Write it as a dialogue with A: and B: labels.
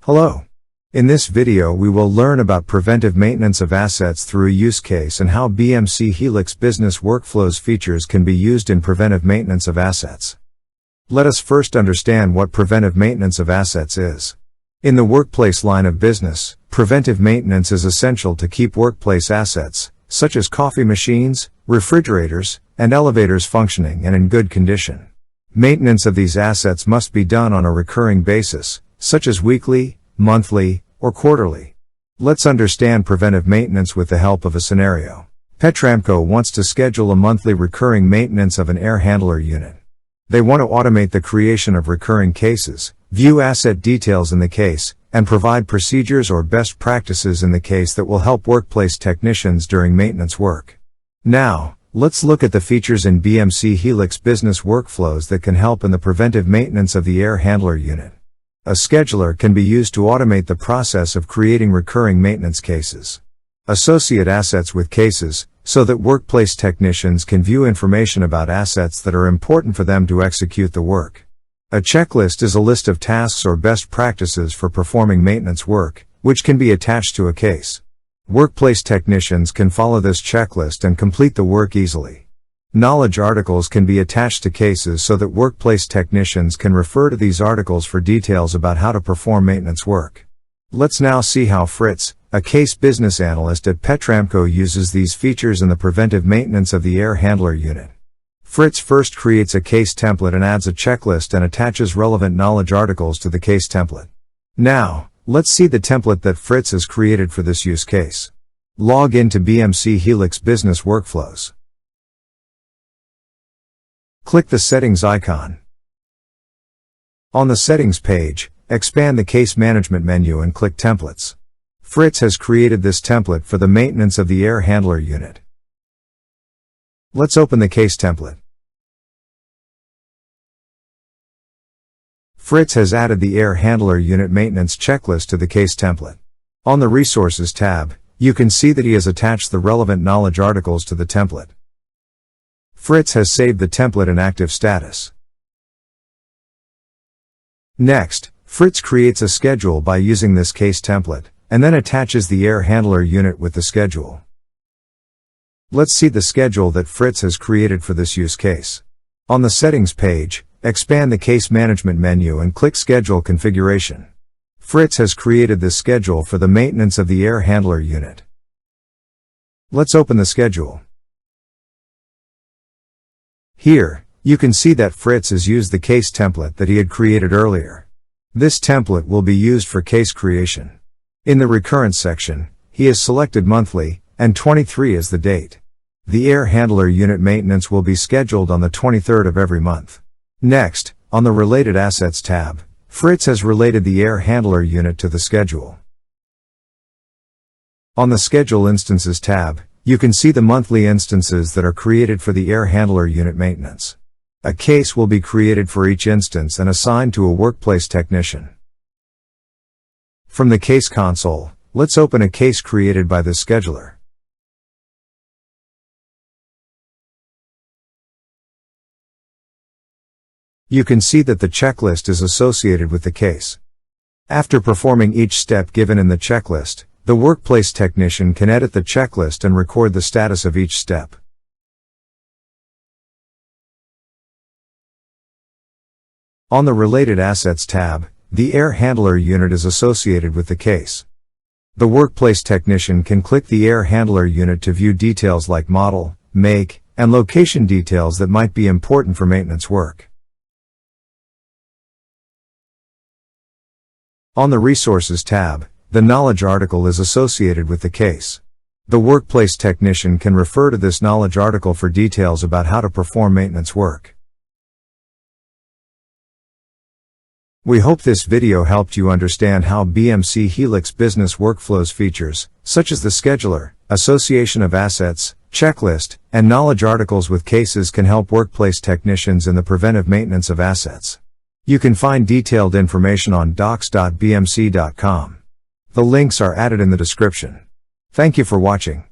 A: Hello. In this video we will learn about preventive maintenance of assets through a use case and how BMC Helix Business Workflows features can be used in preventive maintenance of assets. Let us first understand what preventive maintenance of assets is. In the workplace line of business, preventive maintenance is essential to keep workplace assets, such as coffee machines, refrigerators, and elevators functioning and in good condition. Maintenance of these assets must be done on a recurring basis, such as weekly, monthly, or quarterly. Let's understand preventive maintenance with the help of a scenario. Petramco wants to schedule a monthly recurring maintenance of an air handler unit. They want to automate the creation of recurring cases, view asset details in the case, and provide procedures or best practices in the case that will help workplace technicians during maintenance work. Now, let's look at the features in BMC Helix Business Workflows that can help in the preventive maintenance of the air handler unit. A scheduler can be used to automate the process of creating recurring maintenance cases. Associate assets with cases, so that workplace technicians can view information about assets that are important for them to execute the work. A checklist is a list of tasks or best practices for performing maintenance work, which can be attached to a case. Workplace technicians can follow this checklist and complete the work easily. Knowledge articles can be attached to cases so that workplace technicians can refer to these articles for details about how to perform maintenance work. Let's now see how Fritz, a case business analyst at Petramco, uses these features in the preventive maintenance of the air handler unit. Fritz first creates a case template and adds a checklist and attaches relevant knowledge articles to the case template. Now, let's see the template that Fritz has created for this use case. Log into BMC Helix Business Workflows. Click the Settings icon. On the Settings page, expand the Case Management menu and click Templates. Fritz has created this template for the maintenance of the air handler unit. Let's open the case template. Fritz has added the air handler unit maintenance checklist to the case template. On the Resources tab, you can see that he has attached the relevant knowledge articles to the template. Fritz has saved the template in active status. Next, Fritz creates a schedule by using this case template, and then attaches the air handler unit with the schedule. Let's see the schedule that Fritz has created for this use case. On the Settings page, expand the Case Management menu and click Schedule Configuration. Fritz has created this schedule for the maintenance of the air handler unit. Let's open the schedule. Here, you can see that Fritz has used the case template that he had created earlier. This template will be used for case creation. In the Recurrence section, he has selected monthly, and 23 as the date. The air handler unit maintenance will be scheduled on the 23rd of every month. Next, on the Related Assets tab, Fritz has related the air handler unit to the schedule. On the Schedule Instances tab, you can see the monthly instances that are created for the air handler unit maintenance. A case will be created for each instance and assigned to a workplace technician. From the Case console, let's open a case created by this scheduler. You can see that the checklist is associated with the case. After performing each step given in the checklist, the workplace technician can edit the checklist and record the status of each step. On the Related Assets tab, the air handler unit is associated with the case. The workplace technician can click the air handler unit to view details like model, make, and location details that might be important for maintenance work. On the Resources tab, the knowledge article is associated with the case. The workplace technician can refer to this knowledge article for details about how to perform maintenance work. We hope this video helped you understand how BMC Helix Business Workflows features, such as the scheduler, association of assets, checklist, and knowledge articles with cases can help workplace technicians in the preventive maintenance of assets. You can find detailed information on docs.bmc.com. The links are added in the description. Thank you for watching.